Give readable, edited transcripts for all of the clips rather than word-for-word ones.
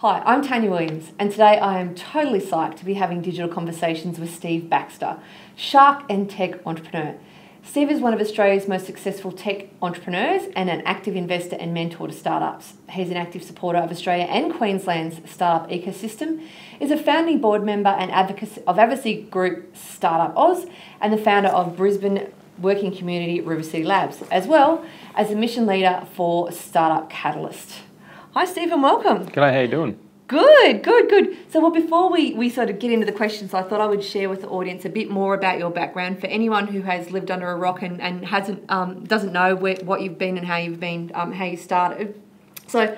Hi, I'm Tanya Williams, and today I am totally psyched to be having digital conversations with Steve Baxter, shark and tech entrepreneur. Steve is one of Australia's most successful tech entrepreneurs and an active investor and mentor to startups. He's an active supporter of Australia and Queensland's startup ecosystem, is a founding board member and advocacy group Startup Oz, and the founder of Brisbane working community River City Labs, as well as a mission leader for Startup Catalyst. Hi Steve and welcome. G'day, how you doing? Good. So before we sort of get into the questions, I thought I would share with the audience a bit more about your background for anyone who has lived under a rock and hasn't doesn't know what you've been and how you've been, how you started. So,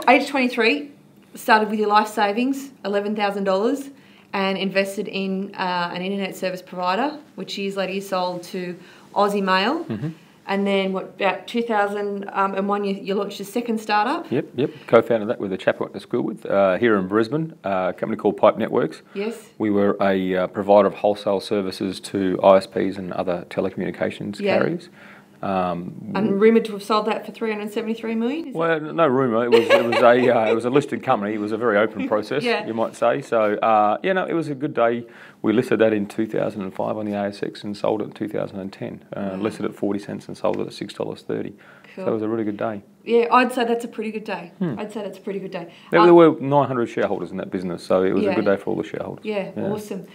age 23, started with your life savings, $11,000, and invested in an internet service provider, which years later you sold to Aussie Mail. Mm-hmm. And then, about 2001, you launched a second startup? Yep. Co-founded that with a chap I went to school with here in Brisbane, a company called Pipe Networks. Yes. We were a provider of wholesale services to ISPs and other telecommunications carriers. And rumoured to have sold that for $373 million? Well, no rumour. It was a listed company. It was a very open process, you might say. So, it was a good day. We listed that in 2005 on the ASX and sold it in 2010. Listed at 40 cents and sold it at $6.30. Cool. So it was a really good day. Yeah, I'd say that's a pretty good day. There were 900 shareholders in that business, so it was a good day for all the shareholders. Yeah. Awesome.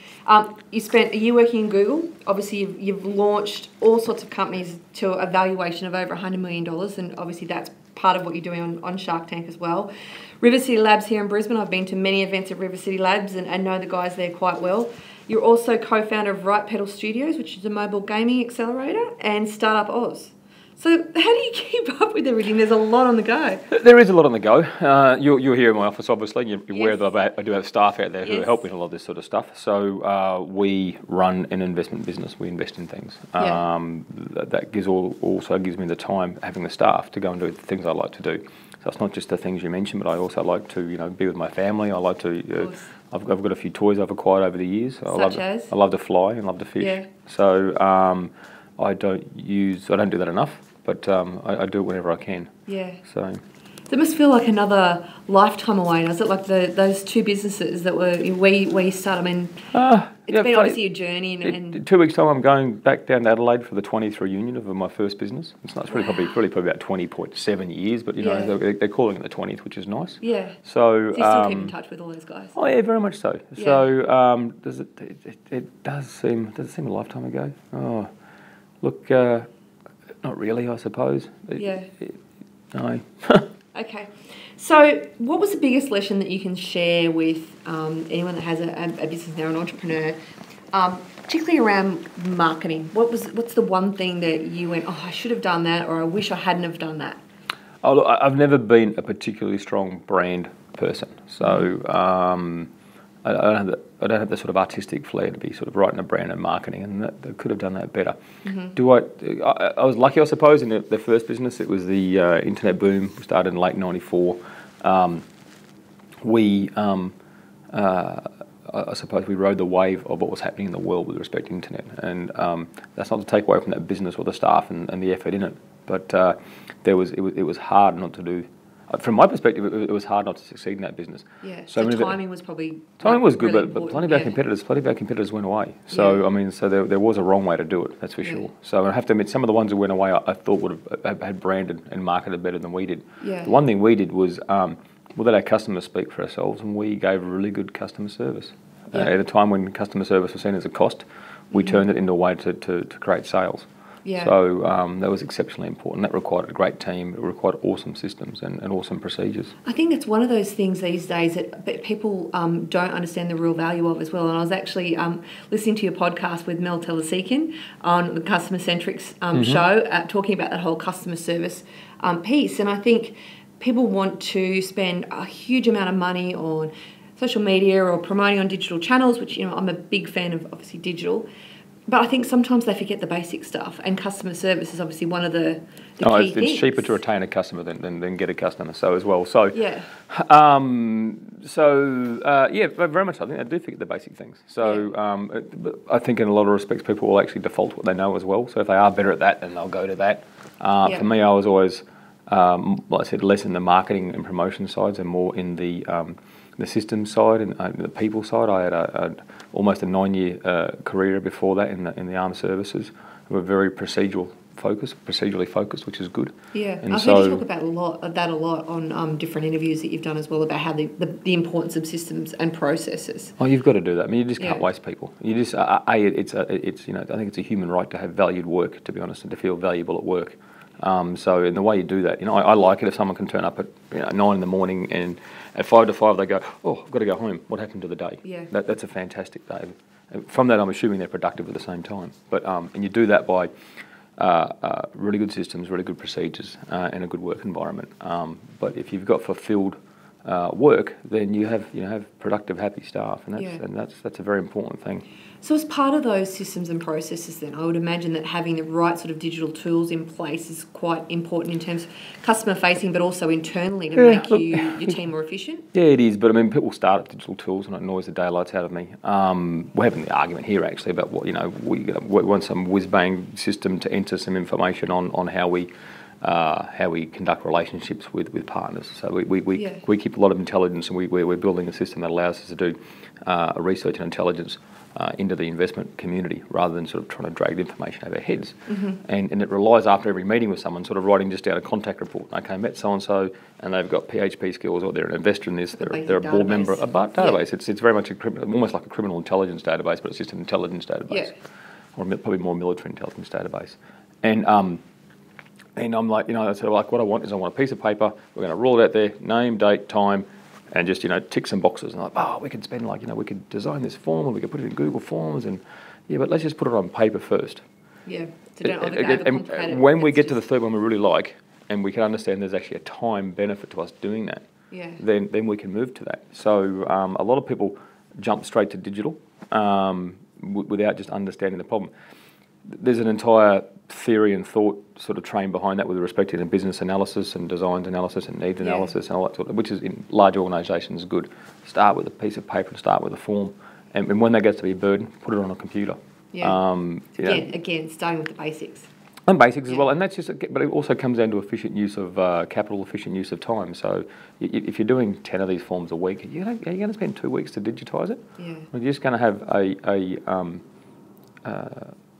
You spent a year working in Google. Obviously, you've launched all sorts of companies to a valuation of over $100 million, and obviously that's part of what you're doing on Shark Tank as well. River City Labs here in Brisbane. I've been to many events at River City Labs and know the guys there quite well. You're also co-founder of Right Pedal Studios, which is a mobile gaming accelerator, and Startup Oz. So how do you keep up with everything? There's a lot on the go. There is a lot on the go. You're here in my office, obviously. You're aware that I do have staff out there who help with a lot of this sort of stuff. So we run an investment business. We invest in things. That also gives me the time, having the staff, to go and do the things I like to do. So it's not just the things you mentioned, but I also like to be with my family. I like to. I've got a few toys I've acquired over the years. I love to fly and love to fish. Yeah. So I don't do that enough. But I do it whenever I can. Yeah. So it must feel like another lifetime away. Is it like those two businesses that were where you started? I mean, it's been obviously a journey. And 2 weeks' time, I'm going back down to Adelaide for the 20th reunion of my first business. It's probably about 20.7 years, but they're calling it the 20th, which is nice. Yeah. So you still keep in touch with all those guys? Oh yeah, very much so. Yeah. So does it seem a lifetime ago? Oh, look. Not really, I suppose. No. Okay. So what was the biggest lesson that you can share with anyone that has a business now, an entrepreneur, particularly around marketing? What's the one thing that you went, I should have done that, or I wish I hadn't have done that? Oh, look, I've never been a particularly strong brand person. So I don't have the sort of artistic flair to be sort of writing a brand and marketing, and I could have done that better. Mm-hmm. I was lucky, I suppose, in the first business. It was the internet boom. We started in late '94. I suppose we rode the wave of what was happening in the world with respect to internet, and that's not to take away from that business or the staff and the effort in it, but it was hard not to do. From my perspective, it was hard not to succeed in that business. Yeah. So timing was probably good, really but plenty of our competitors went away. So there was a wrong way to do it. That's for sure. So I have to admit, some of the ones that went away, I thought would have had branded and marketed better than we did. Yeah. The one thing we did was we let our customers speak for ourselves, and we gave really good customer service. At a time when customer service was seen as a cost, we turned it into a way to create sales. Yeah. So that was exceptionally important. That required a great team. It required awesome systems and awesome procedures. I think it's one of those things these days that people don't understand the real value of as well. And I was actually listening to your podcast with Mel Telesekin on the Customer Centrics show, talking about that whole customer service piece. And I think people want to spend a huge amount of money on social media or promoting on digital channels, which I'm a big fan of, obviously digital. But I think sometimes they forget the basic stuff, and customer service is obviously one of the key things. It's cheaper to retain a customer than get a customer. So as well. So very much. I think they do forget the basic things. So I think in a lot of respects, people will actually default what they know as well. So if they are better at that, then they'll go to that. For me, I was always like I said, less in the marketing and promotion sides and more in the systems side and the people side. I had almost a 9-year career before that in the armed services. We were very procedurally focused, which is good. Yeah, and I've heard you talk about a lot on different interviews that you've done as well, about how the importance of systems and processes. Oh, you've got to do that. I mean, you just can't waste people. You just it's I think it's a human right to have valued work, to be honest, and to feel valuable at work. So in the way you do that, I like it if someone can turn up at 9 in the morning and at 5 to 5 they go, oh, I've got to go home. What happened to the day? Yeah. That's a fantastic day. From that, I'm assuming they're productive at the same time. But and you do that by really good systems, really good procedures, and a good work environment. But if you've got fulfilled work, then you have productive, happy staff, and that's a very important thing. So as part of those systems and processes then, I would imagine that having the right sort of digital tools in place is quite important in terms of customer facing, but also internally to make your team more efficient? Yeah, it is, but I mean, people start at digital tools and it annoys the daylights out of me. We're having the argument here actually about what, we want some whiz-bang system to enter some information on how we conduct relationships with partners. So we keep a lot of intelligence, and we're building a system that allows us to do research and intelligence into the investment community rather than sort of trying to drag the information over our heads. Mm-hmm. And it relies after every meeting with someone sort of writing just down a contact report. Okay, met so-and-so and they've got PHP skills, or they're an investor in this, they're a board member. A database. Yeah. It's very much almost like a criminal intelligence database, but it's just an intelligence database. Yeah. Or probably more military intelligence database. And I'm like, sort of like, what I want is I want a piece of paper, we're going to roll it out there, name, date, time, and just, tick some boxes. And like, we could spend we could design this form, and we could put it in Google Forms, and but let's just put it on paper first. Yeah. So don't overcomplicate it. When we get to the third one we really like, and we can understand there's actually a time benefit to us doing that, then we can move to that. So a lot of people jump straight to digital without just understanding the problem. There's an entire theory and thought sort of train behind that with respect to business analysis and designs analysis and needs analysis and all that sort of, which is in large organisations good. Start with a piece of paper, start with a form, and when that gets to be a burden, put it on a computer. Yeah. Again, starting with the basics. And basics as well, and that's just. But it also comes down to efficient use of capital, efficient use of time. So if you're doing 10 of these forms a week, are you going to spend 2 weeks to digitise it? Yeah. Or you're just going to have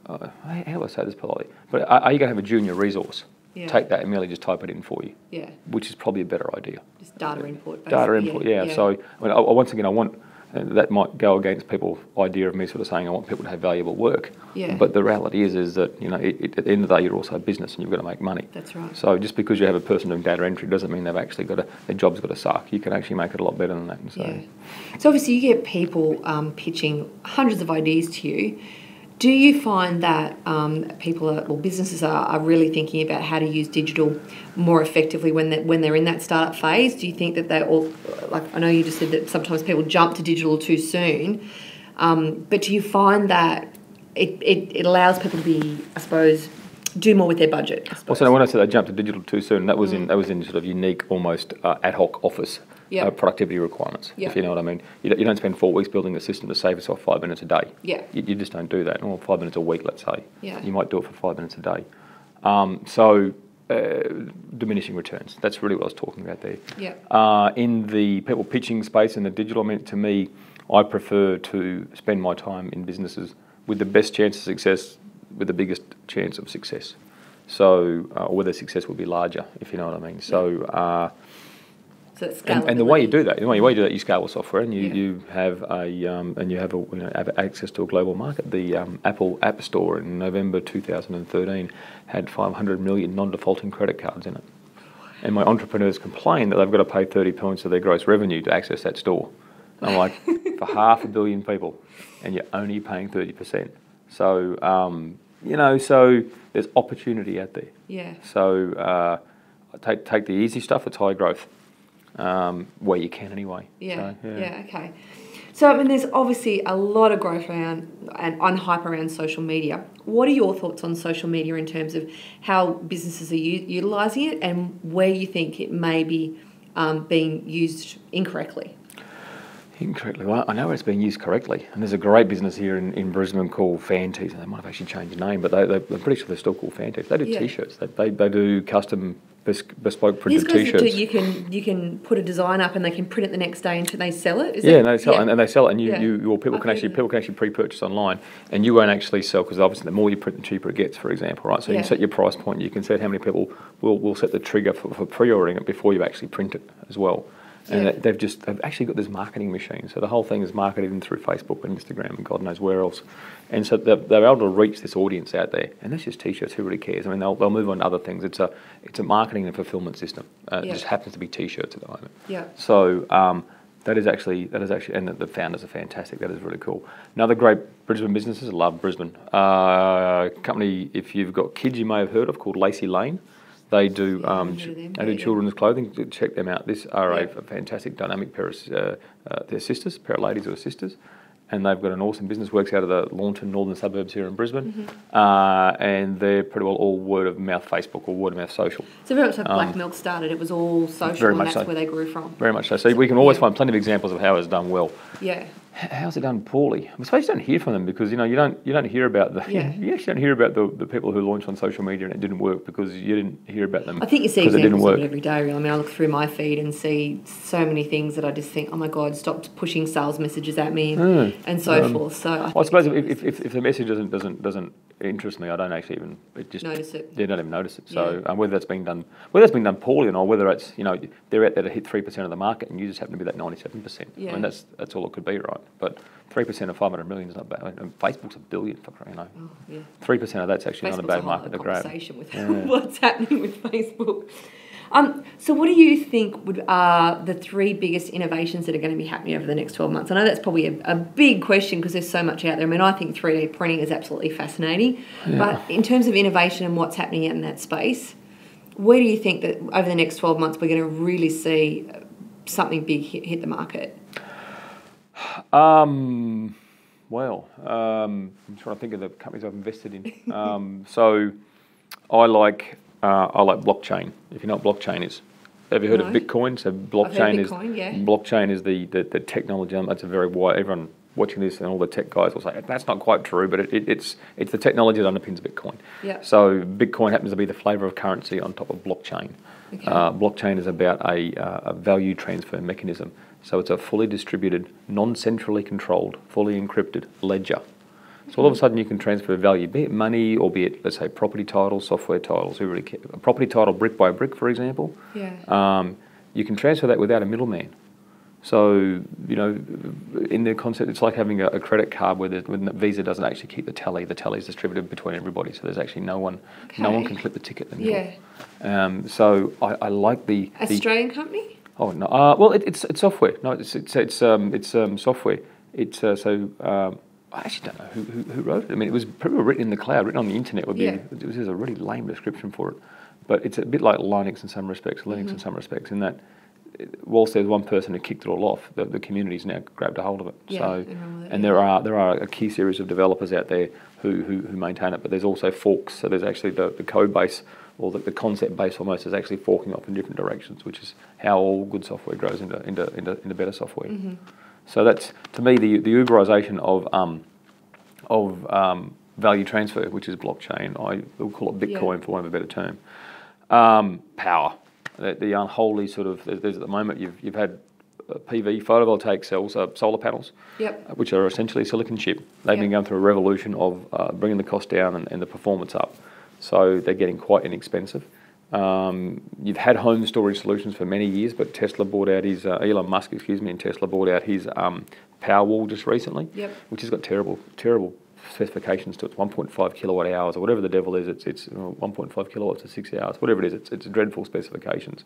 how do I say this politely? But are you going to have a junior resource? Yeah. Take that and merely just type it in for you. Yeah. Which is probably a better idea. Just data input. Basically. Data input, yeah. So once again, I want that might go against people's idea of me sort of saying I want people to have valuable work. Yeah. But the reality is that at the end of the day you're also a business and you've got to make money. That's right. So just because you have a person doing data entry doesn't mean they've actually their job's got to suck. You can actually make it a lot better than that. And so obviously you get people pitching hundreds of ideas to you. Do you find that businesses are really thinking about how to use digital more effectively when they're in that startup phase? Do you think that they all, I know you just said that sometimes people jump to digital too soon, but do you find that it allows people to be, I suppose, do more with their budget? Well, so when I said they jumped to digital too soon, that was in sort of unique, almost ad hoc office. Productivity requirements, if you know what I mean. You don't spend 4 weeks building a system to save yourself 5 minutes a day. Yeah. You just don't do that. Or 5 minutes a week, let's say. Yeah. You might do it for 5 minutes a day. Diminishing returns. That's really what I was talking about there. Yeah. In the people pitching space in the digital, to me, I prefer to spend my time in businesses with the best chance of success, with the biggest chance of success. So, where the success will be larger, if you know what I mean. So, and the way you do that, you scale the software, and you have have access to a global market. The Apple App Store in November 2013 had 500 million non-defaulting credit cards in it, and my entrepreneurs complain that they've got to pay 30 points of their gross revenue to access that store. And I'm like, for 500 million people, and you're only paying 30%. So so there's opportunity out there. Yeah. So take the easy stuff. It's high growth. Where you can anyway. Yeah, okay. So, there's obviously a lot of growth around and hype around social media. What are your thoughts on social media in terms of how businesses are utilising it and where you think it may be being used incorrectly? Incorrectly. Well, I know it's being used correctly. And there's a great business here in Brisbane called Fantees, and they might have actually changed the name, but I'm pretty sure they're still called Fantees. They do T-shirts. They do custom bespoke printed T-shirts. You can put a design up and they can print it the next day and they sell it. And they sell it, and they sell it, and people can actually pre-purchase online, and you won't actually sell, because obviously the more you print, the cheaper it gets. For example, right? So you can set your price point. You can set how many people will set the trigger for pre-ordering it before you actually print it as well. And they've actually got this marketing machine. So the whole thing is marketed in through Facebook and Instagram and God knows where else. And so they're able to reach this audience out there. And that's just T-shirts. Who really cares? I mean, they'll move on to other things. It's a marketing and fulfillment system. It just happens to be T-shirts at the moment. Yeah. So that is actually, and the founders are fantastic. That is really cool. Another great Brisbane businesses. I love Brisbane. Company, if you've got kids, you may have heard of, called Lacey Lane. They do children's clothing. Check them out. This are a fantastic, dynamic pair of they're sisters, pair of ladies who are sisters, and they've got an awesome business. Works out of the Launton northern suburbs here in Brisbane, and they're pretty well all word of mouth Facebook or word of mouth social. So very much like Black Milk started. It was all social, and that's where they grew from. Very much so. So we can always find plenty of examples of how it's done well. Yeah. How's it done poorly? I suppose you don't hear from them because you don't hear about you actually don't hear about the people who launched on social media and it didn't work because you didn't hear about them. I think you see examples of it every day. Really. I mean, I look through my feed and see so many things that I just think, oh my God, stop pushing sales messages at me and so forth. So I suppose if the message doesn't interest me, I don't actually even notice it. They don't even notice it. So whether that's being done poorly or not, whether it's they're out there to hit 3% of the market and you just happen to be that 97%. Yeah. I mean that's all it could be, right? But 3% of 500 million is not bad. I mean, Facebook's $1 billion, 3% of that's actually not a bad market to grab. Conversation with what's happening with Facebook. So what do you think are the 3 biggest innovations that are going to be happening over the next 12 months? I know that's probably a big question because there's so much out there. I mean, I think 3D printing is absolutely fascinating. Yeah. But in terms of innovation and what's happening in that space, where do you think that over the next 12 months we're going to really see something big hit the market? I'm trying to think of the companies I've invested in. So I like blockchain. If you know what blockchain is, have you heard of Bitcoin? So blockchain is the technology. That's a very wide. Everyone watching this and all the tech guys will say that's not quite true, but it's the technology that underpins Bitcoin. Yeah. So Bitcoin happens to be the flavour of currency on top of blockchain. Okay. Blockchain is about a value transfer mechanism. So it's a fully distributed, non-centrally controlled, fully encrypted ledger. So all of a sudden you can transfer value, be it money or be it, let's say, property titles, software titles, who really care. A property title brick by brick, for example, you can transfer that without a middleman. So, in the concept, it's like having a credit card when Visa doesn't actually keep the tally is distributed between everybody. So there's actually no one can clip the ticket in the middle. Yeah. So I like the Australian company? Oh no! Well, it's software. No, it's software. I actually don't know who wrote it. I mean, it was probably written in the cloud, written on the internet. It was a really lame description for it, but it's a bit like Linux in some respects, in some respects, in that whilst there's one person who kicked it all off, the community's now grabbed a hold of it. Yeah, there are a key series of developers out there who maintain it, but there's also forks. So there's actually the code base, or the concept base almost, is actually forking off in different directions, which is how all good software grows into better software. Mm-hmm. So that's, to me, the Uberization of value transfer, which is blockchain. I will call it Bitcoin for want of a better term. Power, the unholy sort of. There's at the moment you've had PV photovoltaic cells, solar panels, which are essentially a silicon chip. They've been going through a revolution of bringing the cost down and the performance up. So they're getting quite inexpensive. You've had home storage solutions for many years, but Tesla bought out his Elon Musk, and Tesla bought out his Powerwall just recently, which has got terrible specifications to it. It's 1.5 kilowatt hours or whatever the devil is. It's 1.5 kilowatts to 6 hours, whatever it is. It's dreadful specifications.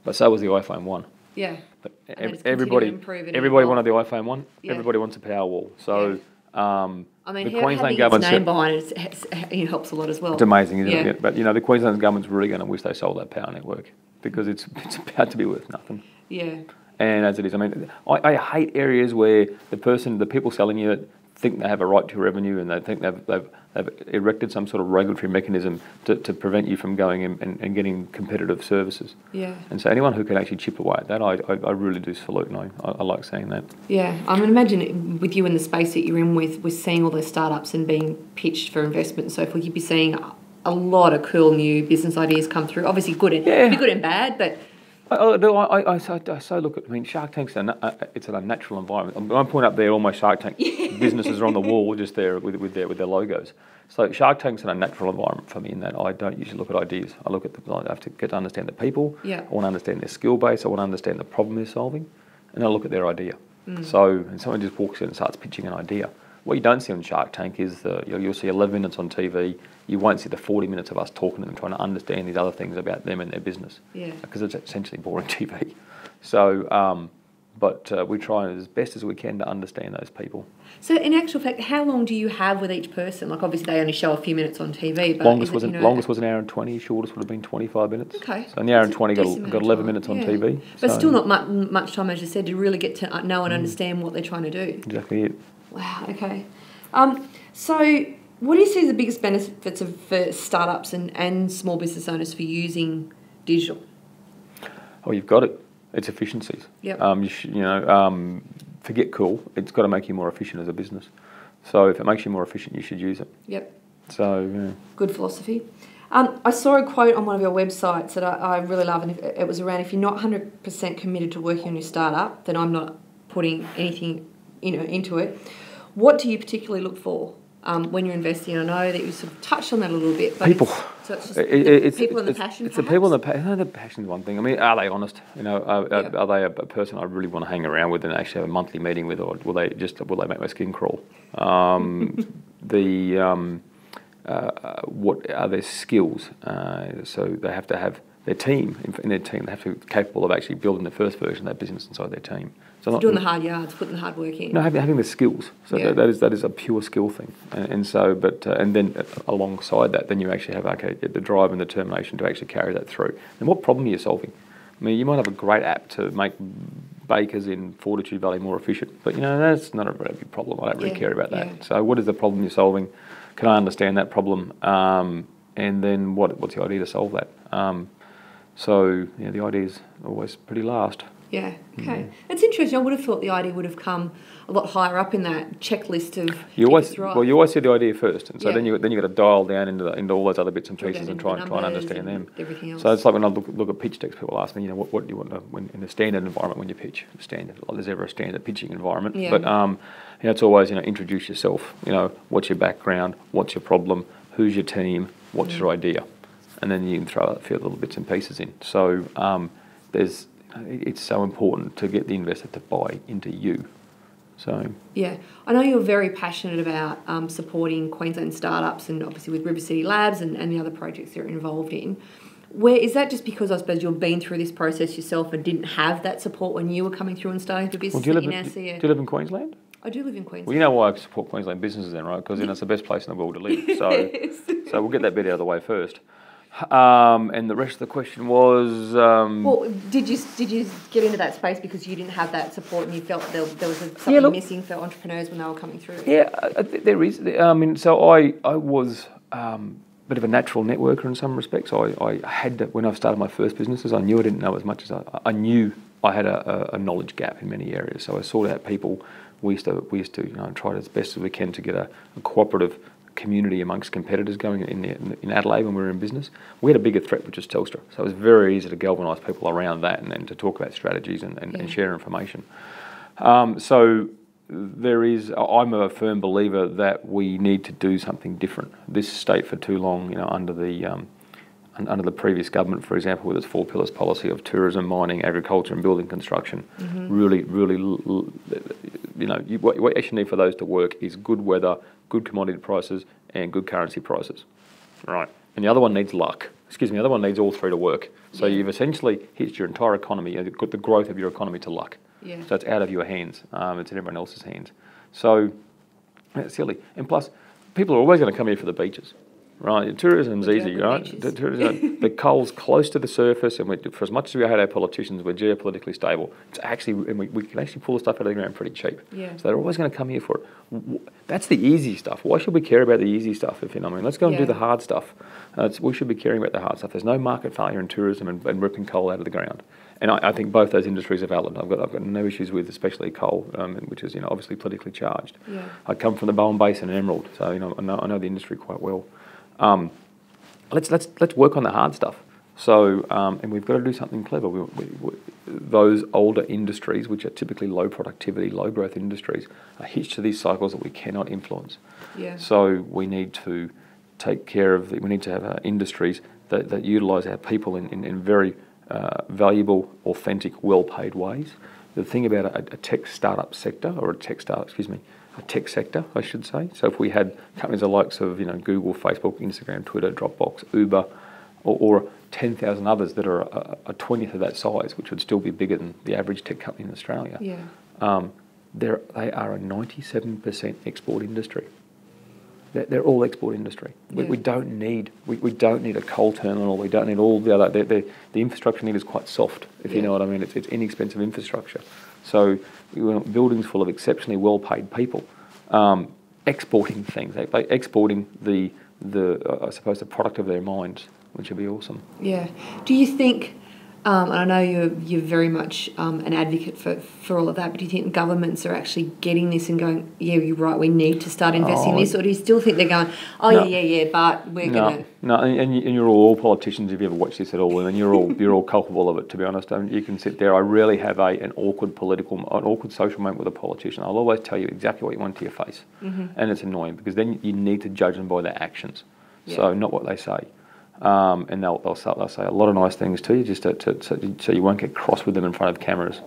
But so was the iPhone 1. Yeah. But everybody wanted the iPhone 1. Yeah. Everybody wants a Powerwall. So. I mean, the Queensland government's name behind it helps a lot as well. It's amazing, isn't it? But the Queensland government's really going to wish they sold that power network because it's about to be worth nothing. Yeah. And as it is, I mean, I hate areas where the people selling you it think they have a right to revenue and they think they've erected some sort of regulatory mechanism to prevent you from going and getting competitive services. Yeah. And so anyone who can actually chip away at that, I really do salute, and I like saying that. Yeah. I mean, imagine with you in the space that you're in with seeing all those startups and being pitched for investment and so forth, you'd be seeing a lot of cool new business ideas come through. Obviously, good and bad, but. I so look at. I mean, Shark Tank's it's an unnatural environment. I point up there, all my Shark Tank businesses are on the wall, just there with their logos. So Shark Tank's an unnatural environment for me in that I don't usually look at ideas. I look at I have to get to understand the people. Yeah. I want to understand their skill base. I want to understand the problem they're solving, and then I look at their idea. So, and someone just walks in and starts pitching an idea. What you don't see on Shark Tank is you'll see 11 minutes on TV. You won't see the 40 minutes of us talking to them, trying to understand these other things about them and their business. Yeah. Because it's essentially boring TV. So, but we try as best as we can to understand those people. So, in actual fact, how long do you have with each person? Like, obviously, they only show a few minutes on TV. But longest was an hour and 20. Shortest would have been 25 minutes. Okay. So, in the hour and 20, got 11 minutes on TV. But still not much time, as you said, to really get to know and understand what they're trying to do. Exactly it. Wow. Okay. So, what do you see as the biggest benefits for startups and small business owners for using digital? Oh, you've got it. It's efficiencies. Yep. Forget cool. It's got to make you more efficient as a business. So if it makes you more efficient, you should use it. Yep. So yeah. Good philosophy. I saw a quote on one of your websites that I really love, and it was around, if you're not 100% committed to working on your startup, then I'm not putting anything into it. What do you particularly look for when you're investing? I know that you sort of touched on that a little bit. But people. So it's just people and the passion. It's the people and the passion is one thing. I mean, are they honest? Are they a person I really want to hang around with and actually have a monthly meeting with, or will they make my skin crawl? What are their skills? So they have to have their team. In their team, they have to be capable of actually building the first version of that business inside their team. So not doing the hard yards, putting the hard work in. No, having the skills. So that is a pure skill thing. And then alongside that, then you actually have the drive and determination to actually carry that through. And what problem are you solving? I mean, you might have a great app to make bakers in Fortitude Valley more efficient, but that's not a very big problem. I don't really care about that. Yeah. So what is the problem you're solving? Can I understand that problem? And then what's the idea to solve that? The idea is always pretty last. Yeah, okay. It's interesting. I would have thought the idea would have come a lot higher up in that checklist of you always see the idea first, and so then you got to dial down into all those other bits and pieces and try and understand them. Everything else. So it's like when I look at pitch decks, people ask me, what do you want in a standard environment when you pitch? Standard. There's ever a standard pitching environment, but it's always introduce yourself. What's your background? What's your problem? Who's your team? What's your idea? And then you can throw a few little bits and pieces in. So it's so important to get the investor to buy into you. So yeah, I know you're very passionate about supporting Queensland startups, and obviously with River City Labs and the other projects you're involved in. Where is that just because I suppose you've been through this process yourself and didn't have that support when you were coming through and starting the business? Do you live in Queensland? I do live in Queensland. Well, you know why I support Queensland businesses then, right? Because it's the best place in the world to live. So we'll get that bit out of the way first. And the rest of the question was... well, did you get into that space because you didn't have that support and you felt there was something missing for entrepreneurs when they were coming through? Yeah, there is. I mean, so I was a bit of a natural networker in some respects. I had to, when I started my first businesses, I knew I didn't know as much as I knew I had a knowledge gap in many areas. So I sought out people. We used to try as best as we can to get a cooperative community amongst competitors going in Adelaide when we were in business. We had a bigger threat, which was Telstra. So it was very easy to galvanise people around that and to talk about strategies and share information. So I'm a firm believer that we need to do something different. This state for too long, under the previous government, for example, with its 4 pillars policy of tourism, mining, agriculture and building construction, really, what you actually need for those to work is good weather, good commodity prices and good currency prices. Right. And the other one needs luck. The other one needs all three to work. So you've essentially hitched your entire economy, got the growth of your economy to luck. Yeah. So it's out of your hands. It's in everyone else's hands. So it's silly. And plus, people are always going to come here for the beaches. Right, tourism's easy, right? The coal's close to the surface, and for as much as we hate our politicians, we're geopolitically stable. It's actually, and we can actually pull the stuff out of the ground pretty cheap. Yeah. So they're always going to come here for it. That's the easy stuff. Why should we care about the easy stuff? Let's go and do the hard stuff. We should be caring about the hard stuff. There's no market failure in tourism and ripping coal out of the ground. And I think both those industries are valid. I've got no issues with especially coal, which is obviously politically charged. Yeah. I come from the Bowen Basin and Emerald, so I know the industry quite well. let's work on the hard stuff. So, and we've got to do something clever. Those older industries, which are typically low productivity, low growth industries, are hitched to these cycles that we cannot influence. Yeah. So we need to take care of, we need to have industries that utilise our people in very valuable, authentic, well-paid ways. The thing about a tech startup sector, or a tech sector, I should say. So if we had companies the likes of Google, Facebook, Instagram, Twitter, Dropbox, Uber, or 10,000 others that are a 20th of that size, which would still be bigger than the average tech company in Australia. Yeah. They are a 97% export industry. They're all export industry. Yeah. We don't need a coal terminal. We don't need all the other. The infrastructure need is quite soft, if you know what I mean. It's inexpensive infrastructure. So we want buildings full of exceptionally well-paid people, exporting things. They exporting the I suppose the product of their minds, which would be awesome. Yeah. Do you think? And I know you're very much an advocate for all of that, but do you think governments are actually getting this and going, yeah, you're right, we need to start investing in this? Or do you still think they're going, but we're going to... No, and you're all politicians, if you ever watch this at all, and you're all culpable of it, to be honest. I mean, you can sit there. I rarely have an awkward social moment with a politician. I'll always tell you exactly what you want to your face. Mm-hmm. And it's annoying, because then you need to judge them by their actions, so not what they say. And they'll say a lot of nice things to you, just so you won't get cross with them in front of cameras.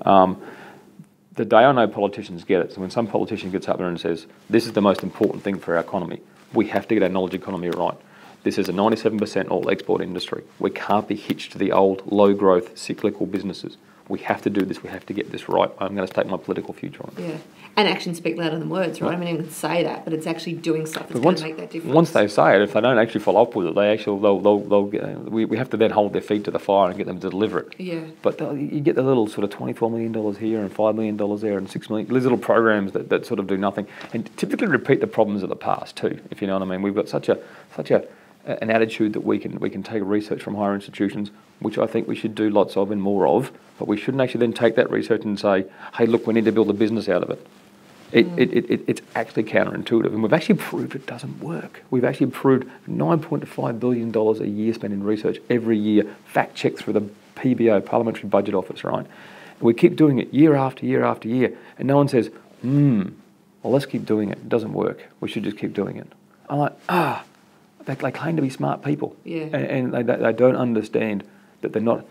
The day I know politicians get it, so when some politician gets up there and says, this is the most important thing for our economy, we have to get our knowledge economy right. This is a 97% all export industry. We can't be hitched to the old low growth cyclical businesses. We have to do this. We have to get this right. I'm going to stake my political future on it. Yeah, and actions speak louder than words, right? I mean, you can say that, but it's actually doing stuff that's going to make that difference. Once they say it, if they don't actually follow up with it, we have to then hold their feet to the fire and get them to deliver it. Yeah. But you get the little sort of $24 million here and $5 million there and $6 million, these little programs that sort of do nothing and typically repeat the problems of the past too, if you know what I mean. We've got such an attitude that we can take research from higher institutions, which I think we should do lots of and more of, but we shouldn't actually then take that research and say, hey, look, we need to build a business out of it. It's actually counterintuitive, and we've actually proved it doesn't work. We've actually proved $9.5 billion a year spent in research every year, fact-checked through the PBO, Parliamentary Budget Office, right? And we keep doing it year after year after year, and no one says, well, let's keep doing it. It doesn't work. We should just keep doing it. I'm like, they claim to be smart people, and they don't understand that they're not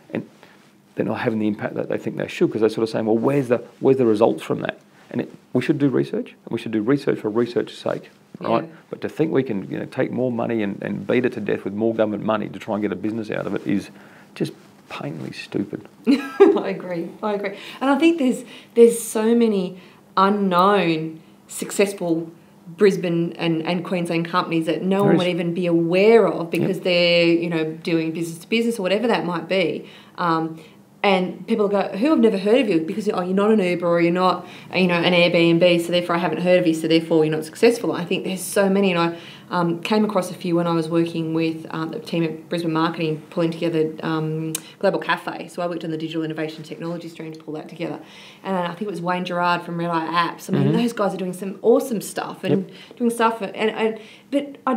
having the impact that they think they should, because they're sort of saying, well, where's the results from that? And we should do research, and we should do research for research's sake, right? Yeah. But to think we can take more money and beat it to death with more government money to try and get a business out of it is just painfully stupid. I agree. And I think there's so many unknown successful Brisbane and Queensland companies that no one would even be aware of, because they're doing business to business or whatever that might be. And people go, who have never heard of you, because you're not an Uber or you're not an Airbnb, so therefore I haven't heard of you, so therefore you're not successful. I think there's so many, and I came across a few when I was working with the team at Brisbane Marketing, pulling together Global Cafe. So I worked on the digital innovation technology stream to pull that together. And I think it was Wayne Gerard from Red Eye Apps. I mean, those guys are doing some awesome stuff and doing stuff, but I'd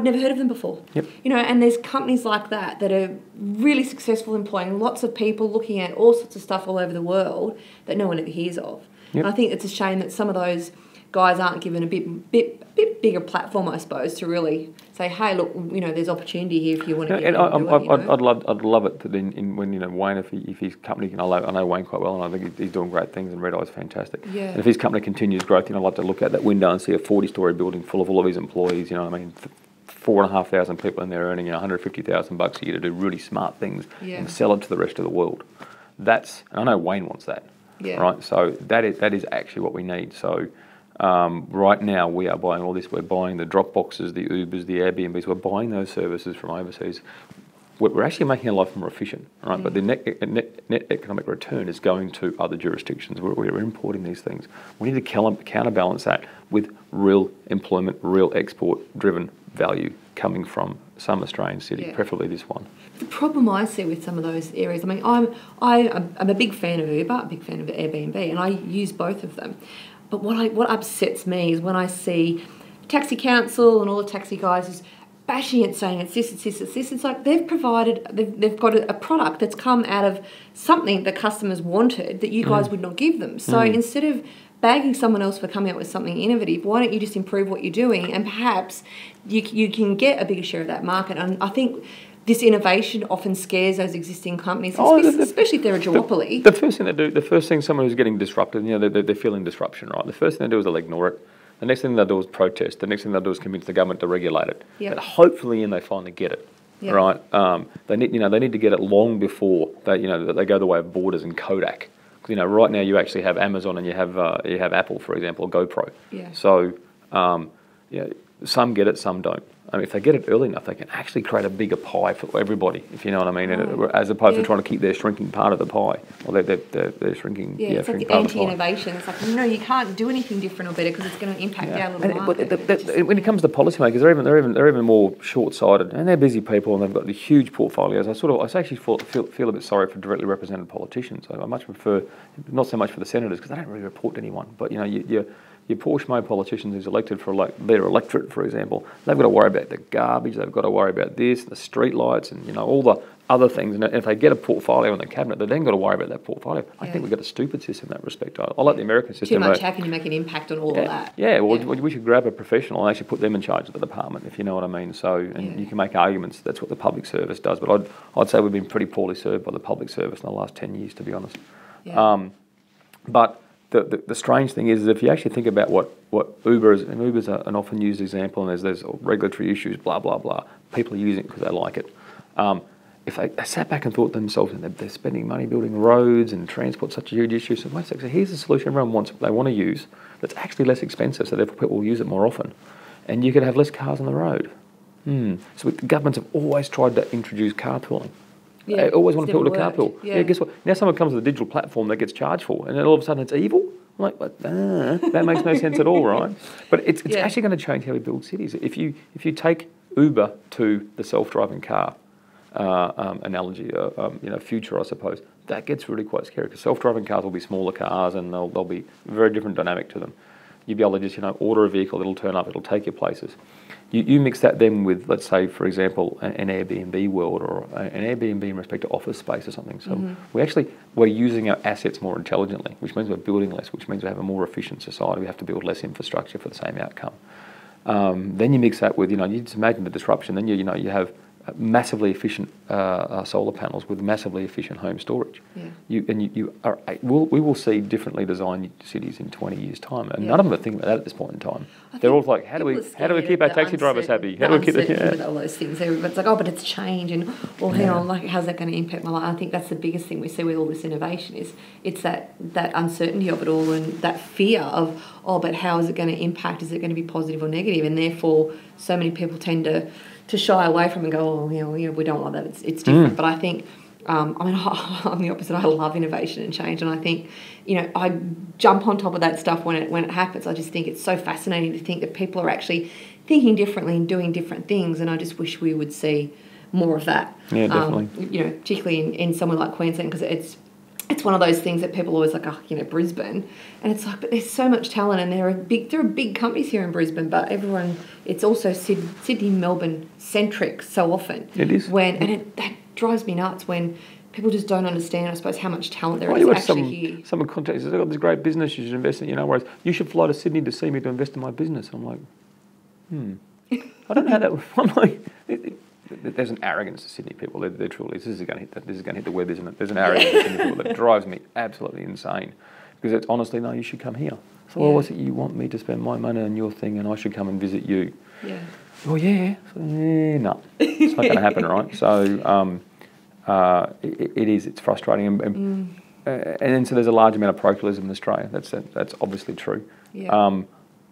never heard of them before. Yep. And there's companies like that are really successful, employing lots of people, looking at all sorts of stuff all over the world that no one ever hears of. Yep. And I think it's a shame that some of those guys aren't given a bit bigger platform, I suppose, to really say, hey, look, there's opportunity here if you want to get I'd love it that when Wayne, if his company can, I know Wayne quite well, and I think he's doing great things, and Red Eye's fantastic. Yeah. And if his company continues growth, I'd like to look out that window and see a 40-story building full of all of his employees. 4,500 people in there earning $150,000 a year to do really smart things and sell it to the rest of the world. And I know Wayne wants that. Yeah. Right. So that is actually what we need. So. Right now we are buying all this. We're buying the Dropboxes, the Ubers, the Airbnbs. We're buying those services from overseas. We're actually making our life more efficient, right? Mm. But the net economic return is going to other jurisdictions. We're importing these things. We need to counterbalance that with real employment, real export-driven value coming from some Australian city, preferably this one. The problem I see with some of those areas, I mean, I'm a big fan of Uber, a big fan of Airbnb, and I use both of them. But what upsets me is when I see Taxi Council and all the taxi guys is bashing it, saying it's this, it's this, it's this. It's like they've got a product that's come out of something the customers wanted that you guys would not give them. So instead of bagging someone else for coming up with something innovative, why don't you just improve what you're doing, and perhaps you can get a bigger share of that market. And I think this innovation often scares those existing companies, especially if they're a duopoly. The first thing someone who's getting disrupted, they're feeling disruption, right? The first thing they do is they'll ignore it. The next thing they'll do is protest. The next thing they'll do is convince the government to regulate it. Yep. But hopefully, they finally get it, right? They need to get it long before they go the way of Borders and Kodak. Right now you actually have Amazon and you have Apple, for example, or GoPro. Yeah. So some get it, some don't. If they get it early enough, they can actually create a bigger pie for everybody, if you know what I mean, as opposed to trying to keep their shrinking part of the pie, or their shrinking. Yeah, it's like anti-innovation. It's like, you can't do anything different or better because it's going to impact our little market. But when it comes to policymakers, they're even more short-sighted, and they're busy people, and they've got the huge portfolios. I actually feel a bit sorry for directly represented politicians. I much prefer, not so much for the senators because they don't really report to anyone, but your poor schmo politicians who's elected for their electorate, for example, they've got to worry about the garbage, they've got to worry about this, the street lights, and all the other things. And if they get a portfolio in the cabinet, they've then got to worry about that portfolio. I think we've got a stupid system in that respect. I like the American system. Too much. How can you make an impact on all of that? Yeah, we should grab a professional and actually put them in charge of the department, if you know what I mean. So, you can make arguments that's what the public service does, but I'd say we've been pretty poorly served by the public service in the last 10 years, to be honest. Yeah. But the strange thing is if you actually think about what Uber is, and Uber's an often used example, and there's regulatory issues, blah, blah, blah. People are using it because they like it. If they sat back and thought to themselves, and they're spending money building roads and transport, such a huge issue, so wait a second, so here's the solution everyone wants, they want to use, that's actually less expensive, so therefore people will use it more often. And you could have less cars on the road. So governments have always tried to introduce carpooling. Yeah, I always want people to carpool. Yeah, guess what? Now someone comes to the digital platform that gets charged for, and then all of a sudden it's evil. I'm like, that makes no sense at all, right? But it's actually going to change how we build cities. If you take Uber to the self-driving car analogy, future, I suppose, that gets really quite scary because self-driving cars will be smaller cars and they'll be a very different dynamic to them. You'll be able to just order a vehicle, it'll turn up, it'll take you places. You mix that then with, let's say, for example, an Airbnb world or an Airbnb in respect to office space or something. So we're using our assets more intelligently, which means we're building less, which means we have a more efficient society. We have to build less infrastructure for the same outcome. Then you mix that with, you just imagine the disruption. Then you have massively efficient solar panels with massively efficient home storage. Yeah. We will see differently designed cities in 20 years' time, and none of them are thinking about that at this point in time. They're all like, how do we keep our taxi drivers happy? How do we keep with all those things? Everyone's like, but it's change, and hang on, like, how's that going to impact my life? I think that's the biggest thing we see with all this innovation is it's that uncertainty of it all and that fear of but how is it going to impact? Is it going to be positive or negative? And therefore, so many people tend to shy away from and go, we don't like that. It's different. But I think, I'm the opposite. I love innovation and change, and I think, I jump on top of that stuff when it happens. I just think it's so fascinating to think that people are actually thinking differently and doing different things, and I just wish we would see more of that. Yeah, definitely. Particularly in somewhere like Queensland, because it's one of those things that people always like, Brisbane, and it's like, but there's so much talent, and there are big companies here in Brisbane, but it's also Sydney, Melbourne centric so often. It is. That drives me nuts when people just don't understand, I suppose, how much talent there is actually here. Someone contacts us, I've got this great business, you should invest in it, whereas you should fly to Sydney to see me to invest in my business. I'm like, I don't know how that. I'm like. There's an arrogance to Sydney people. They're truly. This is going to hit the web, isn't it? There's an arrogance to Sydney people that drives me absolutely insane. Because it's honestly, no, you should come here. So, what's it you want me to spend my money on your thing, and I should come and visit you? Yeah. Well, yeah. No, it's not going to happen, right? So, it is. It's frustrating, and then so there's a large amount of parochialism in Australia. That's obviously true. Yeah.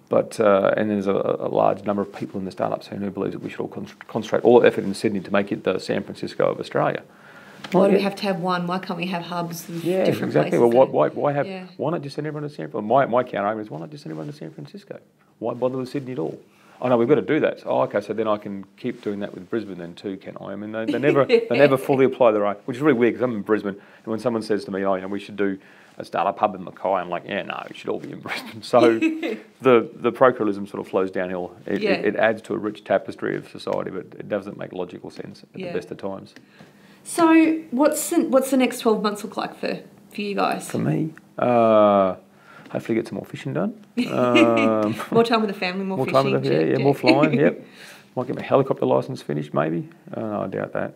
But and there's a large number of people in the startup scene who believe that we should all concentrate all effort in Sydney to make it the San Francisco of Australia. Why do we have to have one? Why can't we have hubs of different places? Well, why not just send everyone to San Francisco? My counter argument is, why not just send everyone to San Francisco? Why bother with Sydney at all? I know we've got to do that. So, so then I can keep doing that with Brisbane then too, can I? I mean, they never fully apply their own, which is really weird because I'm in Brisbane, and when someone says to me, we should do a startup hub in Mackay. I'm like, yeah, no, it should all be in Brisbane. So the parochialism sort of flows downhill. It adds to a rich tapestry of society, but it doesn't make logical sense at the best of times. So what's the next 12 months look like for you guys? For me, hopefully get some more fishing done. More time with the family, more fishing. Time with more flying, yep. Might get my helicopter licence finished, maybe. I doubt that.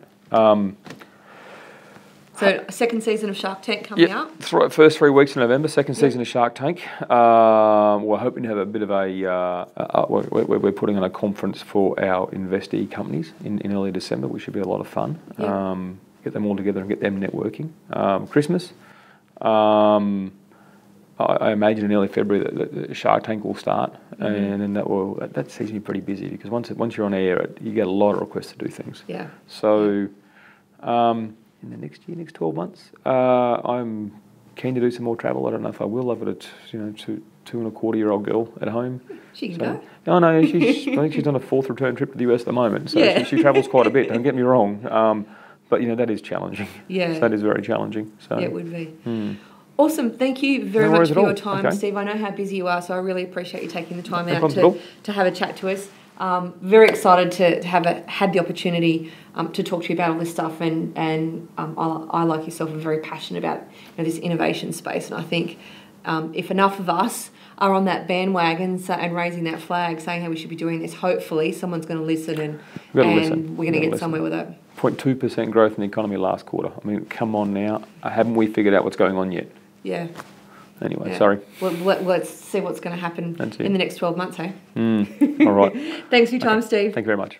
So, second season of Shark Tank coming out? First 3 weeks in November, second season of Shark Tank. We're hoping to have a bit of we're putting on a conference for our investee companies in early December, which should be a lot of fun. Get them all together and get them networking. Christmas. I imagine in early February that the Shark Tank will start, and then that seems to be pretty busy because once you're on air, you get a lot of requests to do things. Yeah. So, in the next 12 months, I'm keen to do some more travel. I don't know if I will. I've got a 2.25-year-old girl at home. She can go. No, I think she's on a 4th return trip to the US at the moment. So she travels quite a bit. Don't get me wrong. But that is challenging. Yeah. So that is very challenging. So yeah, it would be. Awesome. Thank you very much for your time, Steve. I know how busy you are, so I really appreciate you taking the time out to have a chat to us. Very excited to have had the opportunity to talk to you about all this stuff, and I, like yourself, am very passionate about this innovation space, and I think if enough of us are on that bandwagon and raising that flag, saying how we should be doing this, hopefully someone's going to listen and we're going to get somewhere with it. 0.2% growth in the economy last quarter. I mean, come on now. Haven't we figured out what's going on yet? Yeah. Anyway, sorry. Well, let's see what's going to happen in the next 12 months, hey? All right. Thanks for your time, Steve. Thank you very much.